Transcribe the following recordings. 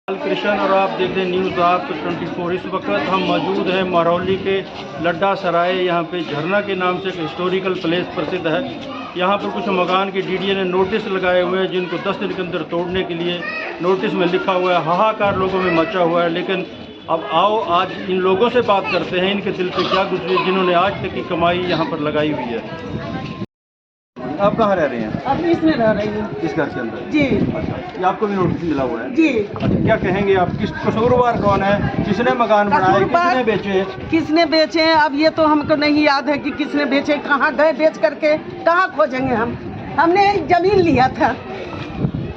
कृष्ण और आप देख रहे हैं न्यूज़ आप 24। इस वक्त हम मौजूद हैं महरौली के लड्डा सराय। यहाँ पे झरना के नाम से एक हिस्टोरिकल प्लेस प्रसिद्ध है। यहाँ पर कुछ मकान के डीडीए ने नोटिस लगाए हुए हैं जिनको 10 दिन के अंदर तोड़ने के लिए नोटिस में लिखा हुआ है। हाहाकार लोगों में मचा हुआ है। लेकिन अब आओ आज इन लोगों से बात करते हैं, इनके दिल पे क्या गुजरी जिन्होंने आज तक की कमाई यहाँ पर लगाई हुई है। आप कहाँ रह रहे हैं? अब इसमें रह रही हूँ, इस घर के अंदर। जी। अच्छा, ये आपको भी नोटिस मिला हुआ है? जी। अच्छा, क्या कहेंगे आप? किस कसूरवार कौन है? किसने मकान बनाए, किसने बेचे? किसने बेचे हैं अब ये तो हमको नहीं याद है कि किसने बेचे, कहाँ गए बेच करके, कहाँ खोजेंगे हम। हमने जमीन लिया था,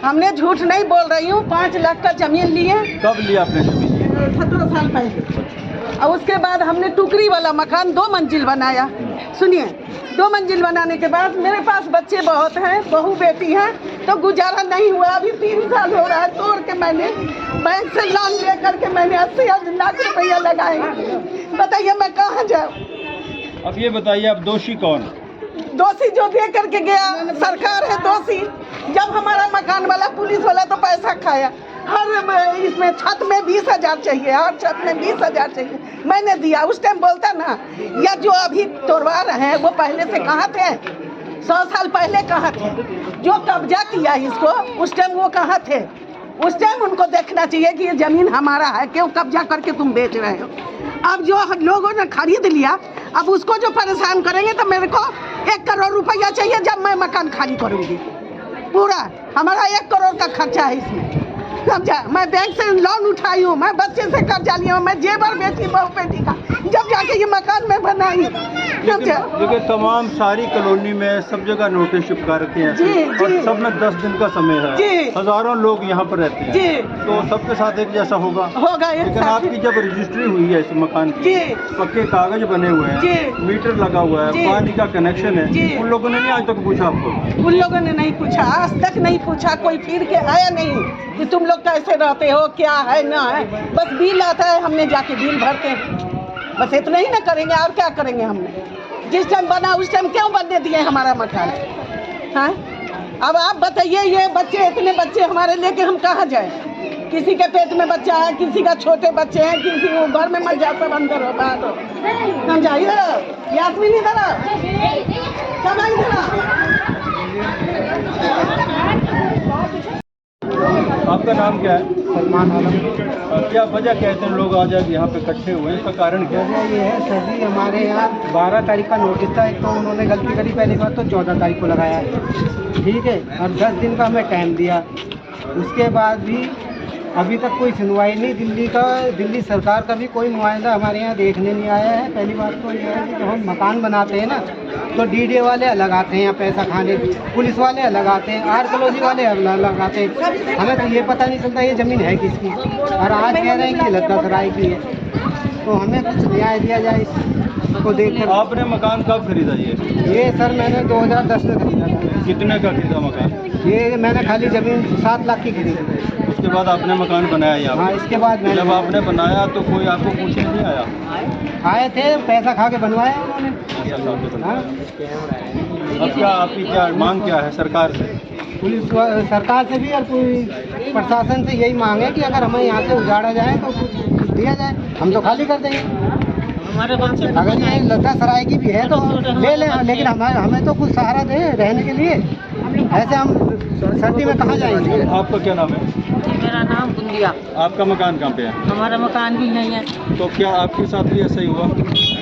हमने झूठ नहीं बोल रही हूँ। 5 लाख का जमीन लिए। कब लिया आपने जमीन? 17 साल पहले। और उसके बाद हमने टुकड़ी वाला मकान 2 मंजिल बनाया। सुनिए, 2 मंजिल बनाने के बाद मेरे पास बच्चे बहुत हैं, बहू बेटी हैं, तो गुजारा नहीं हुआ। अभी 3 साल हो रहा है तोड़ के मैंने बैंक से लोन ले करके मैंने 80 लाख रुपया लगाए। बताइए मैं कहाँ जाऊँ? अब ये बताइए आप दोषी कौन? दोषी जो दे करके गया सरकार है दोषी। जब हमारा मकान वाला पुलिस वाला तो पैसा खाया। हर इसमें छत में 20,000 चाहिए, हर छत में 20,000 चाहिए, मैंने दिया। उस टाइम बोलता ना, या जो अभी तोड़वा रहे हैं वो पहले से कहाँ थे? 100 साल पहले कहाँ थे? जो कब्जा किया इसको उस टाइम वो कहाँ थे? उस टाइम उनको देखना चाहिए कि ये जमीन हमारा है, क्यों कब्जा करके तुम बेच रहे हो। अब जो लोगों ने खरीद लिया, अब उसको जो परेशान करेंगे तो मेरे को 1 करोड़ रुपया चाहिए जब मैं मकान खाली करूँगी। पूरा हमारा 1 करोड़ का खर्चा है इसमें, समझा। मैं बैंक से लोन उठाई हूँ, मैं बच्चे से कर्जा लिया हूँ, मैं जेवर बेची बहू बेटी का, जब जाके ये मकान में बनाई। लेकिन तमाम सारी कॉलोनी में सब जगह नोटिस चिपका रखे हैं और सब में 10 दिन का समय है। हजारों लोग यहाँ पर रहते हैं, तो सबके साथ एक जैसा होगा। लेकिन आपकी जब रजिस्ट्री हुई है इस मकान की, पक्के कागज बने हुए हैं, मीटर लगा हुआ है, पानी का कनेक्शन है, उन लोगों ने नहीं आज तक पूछा आपको? उन लोगों ने नहीं पूछा, आज तक नहीं पूछा। कोई फिर के आया नहीं कि तुम लोग कैसे रहते हो, क्या है ना है। बस बिल आता है, हमने जाके बिल भरते हैं, बस इतना ही ना करेंगे। और क्या करेंगे? हमने जिस टाइम बना उस टाइम क्यों बनने दिए हमारा मकान? हाँ, अब आप बताइए, ये बच्चे, इतने बच्चे हमारे लेके हम कहाँ जाए? किसी के पेट में बच्चा है, किसी का छोटे बच्चे हैं, किसी को घर में मर जाता, अंदर हो बाहर हो। हम जाइए यास्मीन इधर सब आपका नाम क्या है? सलमान आलम। क्या वजह कहते हैं लोग आज यहाँ पे इकट्ठे हुए, इसका कारण क्या है? ये है सर जी, हमारे यहाँ 12 तारीख का नोटिस था। एक तो उन्होंने गलती करी, पहली बार तो 14 तारीख को लगाया है, ठीक है, और 10 दिन का हमें टाइम दिया। उसके बाद भी अभी तक कोई सुनवाई नहीं। दिल्ली सरकार का भी कोई नुमाइंदा हमारे यहाँ देखने नहीं आया है। पहली बात तो ये है कि जब हम मकान बनाते हैं ना, तो डीडीए वाले अलग आते हैं यहाँ पैसा खाने, पुलिस वाले अलग आते हैं, आर्कोलॉजी वाले अलग आते हैं। हमें तो ये पता नहीं चलता ये ज़मीन है किसकी, और आज कह रहे हैं कि लद्दा सराय की है। तो हमें कुछ न्याय दिया जाए इसको देखकर। आपने मकान कब खरीदा? ये सर मैंने 2010 में खरीदा था। कितने का खरीदा मकान? ये मैंने खाली ज़मीन 7 लाख की खरीदी। उसके बाद आपने मकान बनाया यहाँ? हाँ, इसके बाद जब आपने बनाया तो कोई आपको पूछने नहीं आया? आए थे, पैसा खा के बनवाया उन्होंने। हाँ? अब क्या आपकी क्या मांग क्या है सरकार से? पुलिस सरकार से भी और कोई प्रशासन से यही मांग है कि अगर हमें यहाँ से उजाड़ा जाए तो कुछ दिया जाए, हम तो खाली कर देंगे। अगर ये लद्दा सराय की भी है तो ले लें, लेकिन हमें तो कुछ सहारा दे रहने के लिए। ऐसे हम सर्दी में कहाँ जाएंगे? आपका क्या नाम है? मेरा नाम बुंदिया। आपका मकान कहाँ पे है? हमारा मकान भी नहीं है। तो क्या आपके साथ भी ऐसा ही हुआ?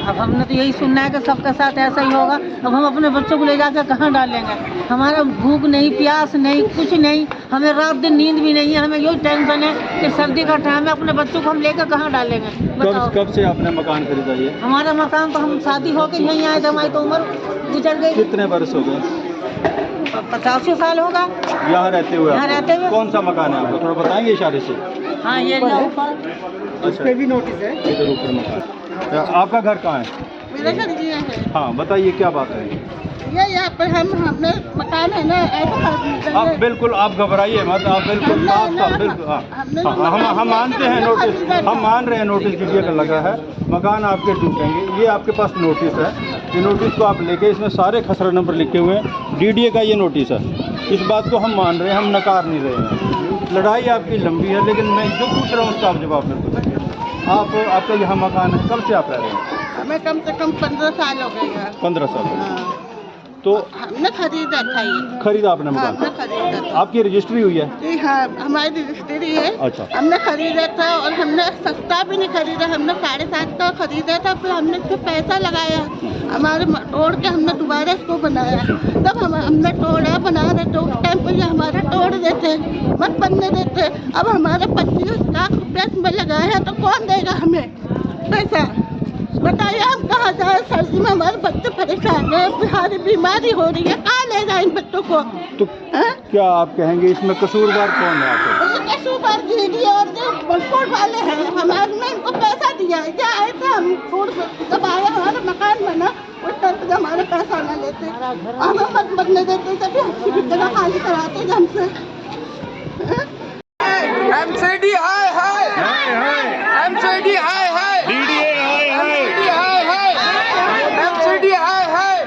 अब हमने तो यही सुनना है कि सबके साथ ऐसा ही होगा। अब हम अपने बच्चों को ले जाकर कहाँ डालेंगे? हमारा भूख नहीं, प्यास नहीं, कुछ नहीं, हमें रात दिन नींद भी नहीं है। हमें यही टेंशन है कि सर्दी का टाइम है, अपने बच्चों को हम लेकर कहाँ डालेंगे? बताओ। कब से आपने मकान खरीदा? ये हमारा मकान तो हम शादी होकर यहीं आए थे, हमारी तो उम्र गुजर गई। कितने वर्ष हो गए? 85 साल होगा यहाँ रहते हुए। यहाँ रहते हुए। कौन सा मकान है आपका? थोड़ा बताएंगे इशारे से। हाँ, ये उस पे भी नोटिस है। इधर ऊपर मकान। आपका घर कहाँ है? मेरा घर जी है। हाँ, बताइए क्या बात है? ये यहाँ पर हमने मकान है ना, ऐसा आप बिल्कुल आप घबराइए मत, आप बिल्कुल साफ बिल्कुल। हाँ, हम मानते हैं नोटिस, हम मान रहे हैं नोटिस डीडीए का लगा है, मकान आपके टूटेंगे। ये आपके पास नोटिस है, ये नोटिस को आप लेके, इसमें सारे खसरा नंबर लिखे हुए हैं, डीडीए का ये नोटिस है। इस बात को हम मान रहे हैं, हम नकार नहीं रहे हैं। लड़ाई आपकी लंबी है, लेकिन मैं जो पूछ रहा हूँ उसका आप जवाब मेरे को दीजिए। आपका यहाँ मकान है, कब से आप रह रहे हैं? हमें कम से कम 15 साल हो गए हैं। 15 साल। हाँ। तो हमने खरीदा था ये। खरीदा आपने हाँ, मकान? हमने खरीदा था। आपकी रजिस्ट्री हुई है? जी हाँ, हमारी रजिस्ट्री है। अच्छा। हमने खरीदा था और हमने सस्ता भी नहीं खरीदा, हमने 7.5 का खरीदा था, फिर हमने इसमें पैसा लगाया, हमारे तोड़ के हमने दोबारा इसको बनाया। तब हमने तोड़ा बना रहे तो उस टाइम पर ये हमारे तोड़ देते, मत बनने देते। अब हमारे 25 लाख रुपया इसमें लगाया है तो कौन देगा हमें पैसा? बताइए हम कहाँ जाए? सर्दी में हमारे बच्चे परेशान है, बिहारी बीमारी हो रही है, कहाँ ले जाए इन बच्चों को? तो क्या आप कहेंगे इसमें कसूरवार कौन है? आपको कसूरवार दीदी और जो बंकोट वाले हैं, हमारे इनको पैसा दिया है, क्या आए थे हम छोड़ जब आए हमारा मकान बना उस टाइम पर हमारे पैसा न लेते, हमें मत बनने देते, तभी हम जगह खाली कराते हमसे। एमसीडी हाय हाय एमसीडी हाय हाय डीडीए हाय हाय एमसीडी हाय हाय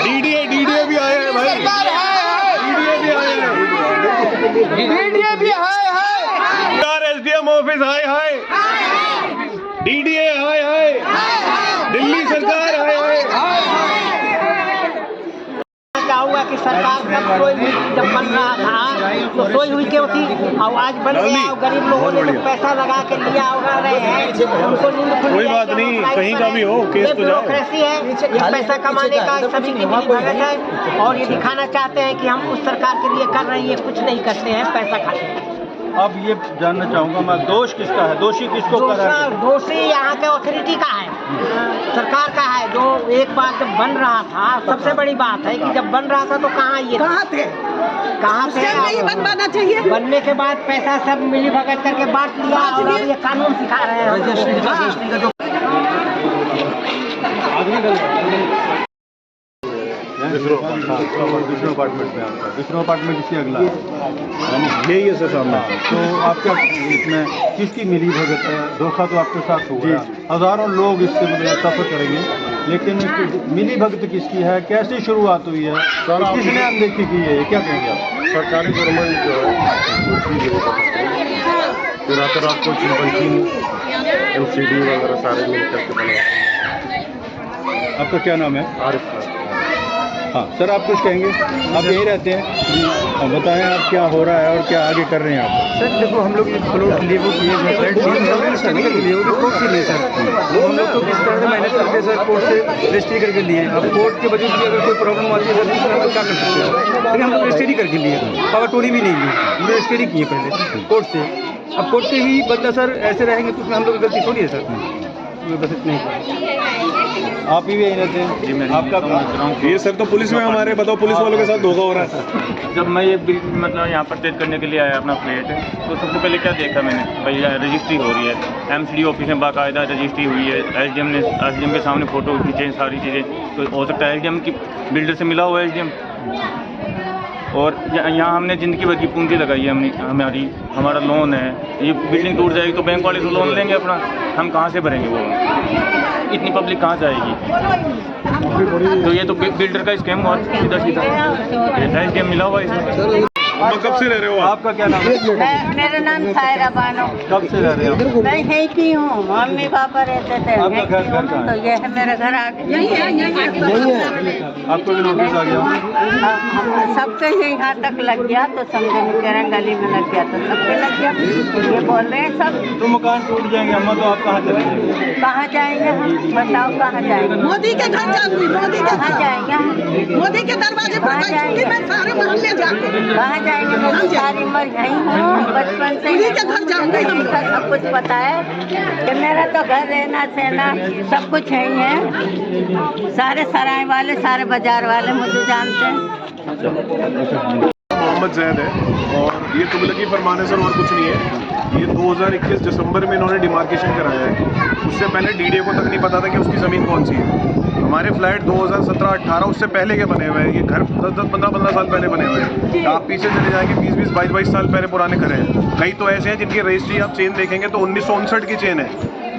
डीडीए भी आया है भाई, सरकार हाय हाय डीडीए भी आया है, डीडीए भी हाय हाय एसडीएम ऑफिस हाय हाय, डीडीए हाय हाय, दिल्ली सरकार हाय हाय। क्या हुआ कि सरकार जब सोई हुई जब बन रहा था तो सोई हुई क्यों थी? और आज बन गया और गरीब लोगों ने जो पैसा लगा के लिया उड़ा रहे हैं, उनको नींद खुल कोई बात नहीं, कहीं का भी हो केस तो जाए। ब्यूरोक्रेसी है, ये पैसा कमाने का सभी की मिलीभगत है और ये दिखाना चाहते हैं कि हम उस सरकार के लिए कर रहे हैं, कुछ नहीं करते हैं, पैसा खाते हैं। अब ये जानना चाहूँगा मैं, दोष किसका है? दोषी किसको कर रहा है? दोषी यहाँ के अथॉरिटी का है, सरकार का है। जो एक बार जब बन रहा था, सबसे बड़ी बात है कि जब बन रहा था तो कहाँ ये कहाँ थे? नहीं बनवाना चाहिए। बनने के बाद पैसा सब मिली भगत करके बांट लिया और अब ये कानून सिखा रहे हैं। दूसरे अपार्टमेंट में आपका दूसरा अपार्टमेंट इसी अगला है, यही है सर सामने। तो आपका इसमें किसकी मिली भगत है? धोखा तो आपके साथ हो गया, हजारों लोग इससे मतलब सफर करेंगे, लेकिन मिली भगत किसकी है? कैसे शुरुआत हुई है? किसने अनदेखी की है? क्या कहेंगे आप? सरकारी गवर्नमेंट जो है फिर रात को एमसीडी वगैरह सारे मिलकर के बनाए। आपका क्या नाम है? आरिफ खान। हाँ सर, आप कुछ कहेंगे? आप यहीं रहते हैं जी, बताएं आप क्या हो रहा है और क्या आगे कर रहे हैं आप? सर देखो, हम लोग प्लॉट लेवो किए हैं, फ्लैट लिए कोर्ट से लिए सर, वो हम लोग तो किस तरह से मैनेज करके सर कोर्ट से रजिस्ट्री करके लिए। अब कोर्ट के वजह से अगर कोई प्रॉब्लम आती है सर तो हम लोग क्या कर सकते हैं? लेकिन हम लोग रजिस्ट्री करके लिए, पावर टोरी भी नहीं ली, हमने रजिस्ट्री किए पहले कोर्ट से। अब कोर्ट से ही बदला सर ऐसे रहेंगे तो उसमें हम लोग की गलती थोड़ी है सर, बस इतना ही। आप भी यहीं रहते हैं जी? मैं आपका ये सर तो पुलिस में हमारे, बताओ पुलिस वालों के साथ धोखा हो रहा है। जब मैं ये मतलब यहाँ पर करने के लिए आया अपना फ्लैट, तो सबसे पहले क्या देखा मैंने, भाई रजिस्ट्री हो रही है, एमसीडी ऑफिस में बाकायदा रजिस्ट्री हुई है, एसडीएम के सामने फ़ोटो खींचे हैं, सारी चीज़ें। तो हो सकता है एसडीएम की बिल्डर से मिला हुआ है एसडीएम, और यहाँ हमने ज़िंदगी भर की पूंजी लगाई है, हमारा लोन है। ये बिल्डिंग टूट जाएगी तो बैंक वाले से लोन लेंगे अपना, हम कहाँ से भरेंगे वो? इतनी पब्लिक कहाँ जाएगी? तो ये तो बिल्डर का स्कैम हुआ सीधा सीधा, मिला हुआ इसमें। कब से रह रहे हो आप? आपका क्या नाम है? मेरा नाम सायरा बानो। कब से रह रहे हो? मैं यहीं की हूँ, मम्मी पापा रहते थे। आपका घर कहाँ तो है? ये है मेरा घर आगे। यही है। आपको भी नोटिस आ गया? सबके यहाँ तक लग गया तो समझे मेरा गली में लग गया तो सबके लग गया। ये बोल रहे हैं सब तो मकान टूट जाएंगे अम्मा, तो आप कहाँ चले जाएंगे? कहाँ जाएंगे हम? बताओ कहाँ जाएंगे? मोदी के घर जाऊंगी, मोदी के कहाँ घर जाएंगे? मोदी के दरवाजे पर बैठूंगी मैं सारे मोहल्ले जाके। कहाँ जाएंगे? मैं सारी उम्र यहीं हूँ, बचपन से उन्हीं के घर जाऊंगी। का सब कुछ पता है कि मेरा तो घर रहना सहना सब कुछ है ही है। सारे सराय वाले, सारे बाजार वाले मुझे जानते हैं। मोहम्मद जैद है और ये तुगलकी फरमान है सर, और कुछ नहीं है। ये 2021 दिसंबर में इन्होंने डिमार्केशन कराया है, उससे पहले डीडीए को तक नहीं पता था कि उसकी ज़मीन कौन सी है। हमारे फ्लैट 2017-18 उससे पहले के बने हुए हैं, ये घर 10-10, 15-15 साल पहले बने हुए हैं। आप पीछे चले जाएंगे 20-20, 22-22 साल पहले पुराने घर हैं। कई तो ऐसे हैं जिनकी रजिस्ट्री आप चेन देखेंगे तो 1959 की चेन है,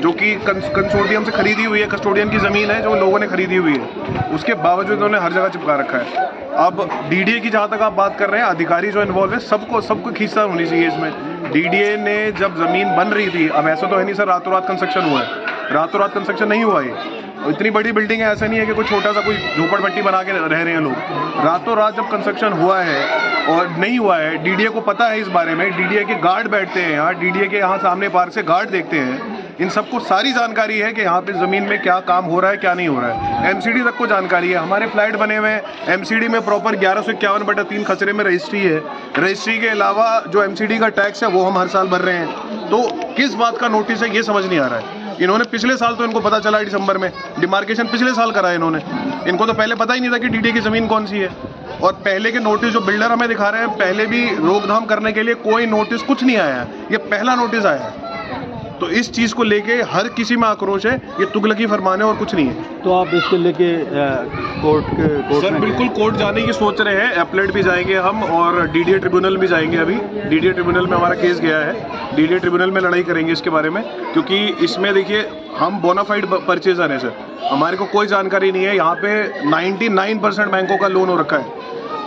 जो कि कंसोर्टियम से खरीदी हुई है, कस्टोडियन की ज़मीन है जो लोगों ने खरीदी हुई है। उसके बावजूद उन्होंने हर जगह चिपका रखा है। अब डीडीए की जहाँ तक आप बात कर रहे हैं, अधिकारी जो इन्वॉल्व है सबको खींचता होनी चाहिए इसमें। डीडीए ने जब ज़मीन बन रही थी, अब ऐसा तो है नहीं सर रातों रात कंस्ट्रक्शन हुआ है, रातों रात कंस्ट्रक्शन नहीं हुआ है। इतनी बड़ी बिल्डिंग है, ऐसा नहीं है कि कोई छोटा सा कोई झोपड़पट्टी बना के रह रहे हैं लोग। रातों रात जब कंस्ट्रक्शन हुआ है और नहीं हुआ है, डीडीए को पता है इस बारे में, डीडीए के गार्ड बैठते हैं यहाँ, डीडीए के यहाँ सामने पार्क से गार्ड देखते हैं, इन सबको सारी जानकारी है कि यहाँ पे ज़मीन में क्या काम हो रहा है क्या नहीं हो रहा है। एमसीडी तक को जानकारी है, हमारे फ्लैट बने हुए हैं, एमसीडी में प्रॉपर 1151/3 खसरे में रजिस्ट्री है। रजिस्ट्री के अलावा जो एमसीडी का टैक्स है वो हम हर साल भर रहे हैं। तो किस बात का नोटिस है ये समझ नहीं आ रहा है। इन्होंने पिछले साल तो इनको पता चला दिसंबर में, डिमार्केशन पिछले साल करा है इन्होंने, इनको तो पहले पता ही नहीं था कि डीडीए की ज़मीन कौन सी है। और पहले के नोटिस जो बिल्डर हमें दिखा रहे हैं, पहले भी रोकथाम करने के लिए कोई नोटिस कुछ नहीं आया है, ये पहला नोटिस आया है। तो इस चीज़ को लेके हर किसी में आक्रोश है, ये तुगलकी फरमान है और कुछ नहीं है। तो आप इसके लेके कोर्ट सर बिल्कुल कोर्ट जाने की सोच रहे हैं, एपलेट भी जाएंगे हम और डीडीए ट्रिब्यूनल भी जाएंगे। अभी डीडीए ट्रिब्यूनल में हमारा केस गया है, डीडीए ट्रिब्यूनल में लड़ाई करेंगे इसके बारे में, क्योंकि इसमें देखिए हम बोनाफाइड परचेजर हैं सर, हमारे को कोई जानकारी नहीं है। यहाँ पे 99% बैंकों का लोन हो रखा है,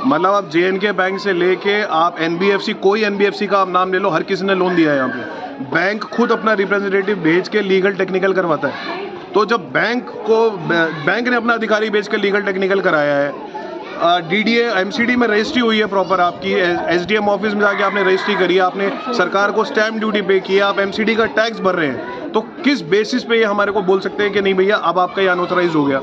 मतलब आप JNK बैंक से लेके आप NBFC, कोई NBFC का आप नाम ले लो, हर किसी ने लोन दिया है यहाँ पे। बैंक खुद अपना रिप्रेजेंटेटिव भेज के लीगल टेक्निकल करवाता है। तो जब बैंक ने अपना अधिकारी भेज के लीगल टेक्निकल कराया है, डीडीए MCD में रजिस्ट्री हुई है प्रॉपर, आपकी SDM ऑफिस में जाके आपने रजिस्ट्री करी है, आपने सरकार को स्टैम्प ड्यूटी पे किया, आप MCD का टैक्स भर रहे हैं, तो किस बेसिस पे ये हमारे को बोल सकते हैं कि नहीं भैया अब आपका ये अनऑथराइज हो गया?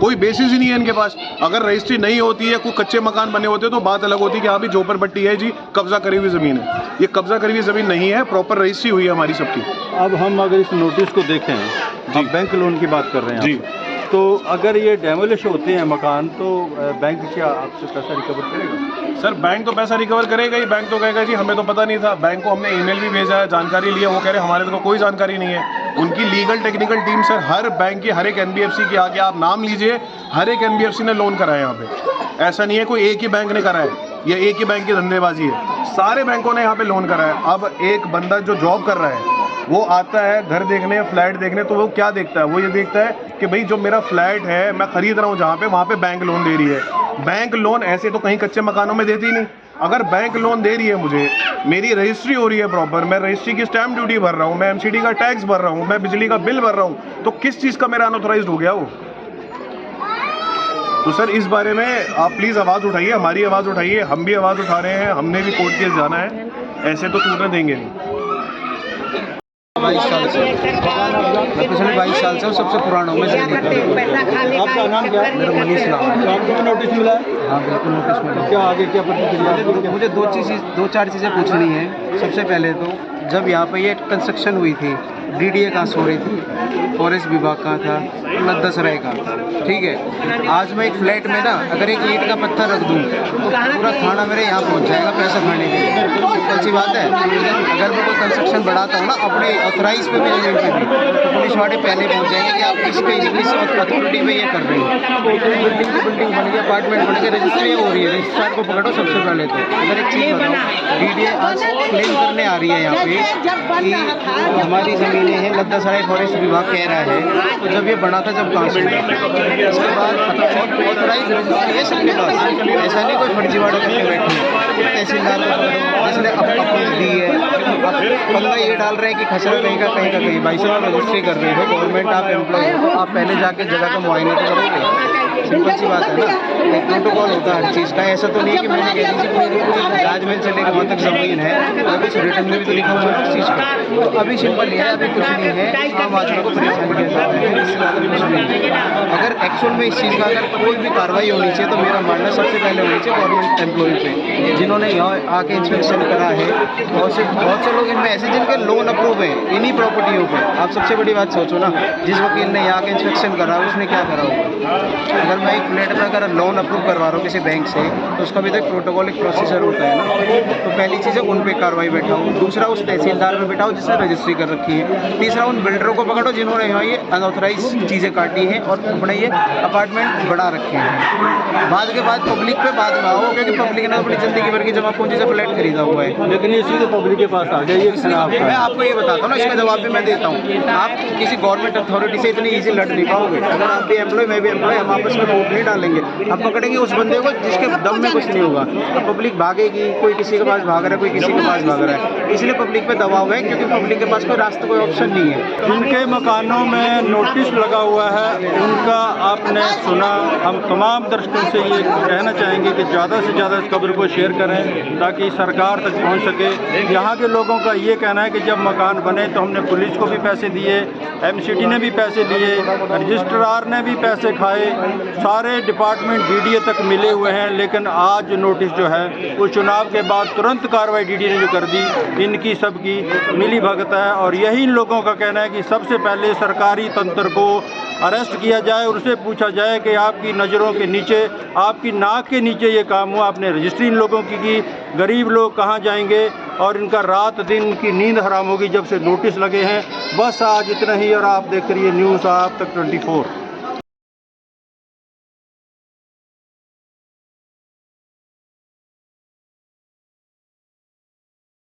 कोई बेसिस ही नहीं है इनके पास। अगर रजिस्ट्री नहीं होती है, कोई कच्चे मकान बने होते तो बात अलग होती है कि हाँ भी झोपड़पट्टी है जी, कब्जा करी हुई ज़मीन है। ये कब्जा करी हुई ज़मीन नहीं है, प्रॉपर रजिस्ट्री हुई है हमारी सबकी। अब हम अगर इस नोटिस को देखें, जी बैंक लोन की बात कर रहे हैं जी, तो अगर ये डेमोलिश होते हैं मकान तो बैंक क्या आपसे पैसा रिकवर करेगा? सर बैंक तो पैसा रिकवर करेगा ही, बैंक तो कहेगा जी हमें तो पता नहीं था, बैंक को हमने ईमेल भी भेजा है, जानकारी लिया, वो कह रहे हमारे तो कोई जानकारी नहीं है। उनकी लीगल टेक्निकल टीम सर हर बैंक की, हर एक NBFC की आगे आप नाम लीजिए, हर एक NBFC ने लोन कराया यहाँ पे, ऐसा नहीं है कोई एक ही बैंक ने कराया, ये एक ही बैंक की धंधेबाजी है, सारे बैंकों ने यहाँ पे लोन कराया। अब एक बंदा जो जॉब कर रहा है वो आता है घर देखने, फ्लैट देखने, तो वो क्या देखता है? वो ये देखता है कि भाई जो मेरा फ्लैट है मैं खरीद रहा हूँ जहाँ पे, वहाँ पे बैंक लोन दे रही है। बैंक लोन ऐसे तो कहीं कच्चे मकानों में देती नहीं। अगर बैंक लोन दे रही है मुझे, मेरी रजिस्ट्री हो रही है प्रॉपर, मैं रजिस्ट्री की स्टैम्प ड्यूटी भर रहा हूँ, मैं MCD का टैक्स भर रहा हूँ, मैं बिजली का बिल भर रहा हूँ, तो किस चीज़ का मेरा अनऑथराइज्ड हो गया वो? तो सर इस बारे में आप प्लीज़ आवाज़ उठाइए, हमारी आवाज़ उठाइए, हम भी आवाज़ उठा रहे हैं, हमने भी कोर्ट केस जाना है, ऐसे तो टूटने देंगे नहीं। 22 साल से, मैं पिछले 22 साल से सबसे पुराना हूँ मैं सैनिक। आपका नाम क्या है? मेरा मनीष नाम है। तो आपको भी नोटिस मिला है? हाँ बिल्कुल नोटिस मिला। क्या आगे क्या प्रतिक्रिया? मुझे दो चार चीज़ें पूछनी है। सबसे पहले तो जब यहाँ पे ये कंस्ट्रक्शन हुई थी, डीडीए कहाँ सो रही थी, फॉरेस्ट विभाग कहाँ था, लद्दासराय का, ठीक है। आज मैं एक फ्लैट में ना अगर एक ईंट का पत्थर रख दूँ तो पूरा थाना मेरे यहाँ पहुँच जाएगा पैसा खाने के लिए, सिंपल सी बात है। अगर मैं कोई कंस्ट्रक्शन बढ़ाता हूँ ना अपने ऑथराइज पे भी, जमीन पे भी, तो पुलिस वाले पहले पहुँच जाएंगे कि आप इस अथॉरिटी पे ये कर रहे हो। बिल्डिंग बन गई, अपार्टमेंट बन गए, रजिस्ट्री हो रही है, रजिस्ट्रार को पकड़ो सबसे पहले तो। अगर एक चीज़ बताओ, डीडीए आज क्लेम करने आ रही है यहाँ पे कि हमारी ज़मीनें हैं, लद्दासराय फॉरेस्ट विभाग कह रहा है, तो जब ये बना था जब कहाँ से? इसके बाद ऑथराइज रजिस्ट्री है सबके पास, ऐसा नहीं कोई फर्जीवाड़ा करके बैठे तहसीलदार को जिसने अपील दी है। अब पंगा ये डाल रहे हैं कि खसरा कहीं का कहीं। भाई साहब रजिस्ट्री कर रहे हो, गवर्नमेंट आप एम्प्लॉय हो, तो आप पहले जाके जगह का मुआयने तो करोगे, सिंपल सी बात है ना। एक प्रोटोकॉल होता है हर चीज़ का, ऐसा तो नहीं है कि मैंने कह दी पूरी राजमहल से लेकर वहाँ तक ज़मीन है, अभी रिटर्न में भी तो लिखा हुआ है उस चीज़ का। तो अभी सिंपल नहीं है, अभी कुछ नहीं है, आम आदमी को परेशान किया जा रहा है। अगर एक्चुअल में इस चीज़ का अगर कोई भी कार्रवाई होनी चाहिए तो मेरा मानना सबसे पहले होनी चाहिए गवर्नमेंट एम्प्लॉय पे, जिन्होंने यहाँ आके इंस्पेक्शन करा है। बहुत से लोग इनमें ऐसे जिनके लोन अप्रूव है इन्हीं प्रॉपर्टियों पे। आप सबसे बड़ी बात सोचो ना, जिस वकील ने यहाँ के इंस्पेक्शन करा उसने क्या करा होगा? अगर मैं एक फ्लैट में अगर लोन अप्रूव करवा रहा हूँ किसी बैंक से, तो उसका भी तो एक प्रोटोकॉलिक प्रोसीजर होता है ना। तो पहली चीज़ है उन पर कार्रवाई बैठाऊँ, दूसरा उस तहसीलदार में बैठाऊँ से रजिस्ट्री कर रखी है। तीसरा उन बिल्डरों को पकड़ो जिन्होंने यहाँ ये अनऑथराइज चीज़ें काटी हैं और अपने ये अपार्टमेंट बढ़ा रखे हैं। बाद के बाद पब्लिक पे बाद में आओ, क्योंकि पब्लिक ने अपनी ज़िंदगी भर की जमा पूंजी से फ्लैट खरीदा हुआ है। लेकिन ये सीधे पब्लिक के पास आ गया, ये मैं आपको ये बताता हूँ ना, इसका जवाब भी मैं देता हूँ। आप किसी गवर्नमेंट अथॉरिटी से इतनी ईजी लड़ नहीं पाओगे। अगर आप भी एम्प्लॉय, मैं भी एम्प्लॉय, हम आपस में वोट नहीं डालेंगे। आप पकड़ेंगे उस बंदे को जिसके दम में कुछ नहीं होगा। अब पब्लिक भागेगी, कोई किसी के पास भाग रहा है, कोई किसी के पास भाग रहा है, इसलिए पब्लिक पे दबाव है, क्योंकि पब्लिक के पास कोई रास्ता, कोई ऑप्शन नहीं है। जिनके मकानों में नोटिस लगा हुआ है उनका आपने सुना। हम तमाम दर्शकों से ये कहना चाहेंगे कि ज़्यादा से ज़्यादा इस खबर को शेयर करें ताकि सरकार तक पहुंच सके। यहाँ के लोगों का ये कहना है कि जब मकान बने तो हमने पुलिस को भी पैसे दिए, एमसीडी ने भी पैसे दिए, रजिस्ट्रार ने भी पैसे खाए, सारे डिपार्टमेंट डीडीए तक मिले हुए हैं, लेकिन आज जो नोटिस जो है वो चुनाव के बाद तुरंत कार्रवाई डीडीए ने जो कर दी, इनकी सबकी मिली भगत है। और यही इन लोगों का कहना है कि सबसे पहले सरकारी तंत्र को अरेस्ट किया जाए और उससे पूछा जाए कि आपकी नज़रों के नीचे, आपकी नाक के नीचे ये काम हुआ, आपने रजिस्ट्री इन लोगों की गरीब लोग कहाँ जाएंगे और इनका रात दिन की नींद हराम होगी जब से नोटिस लगे हैं। बस आज इतना ही और आप देख रही है न्यूज़ आप तक 24।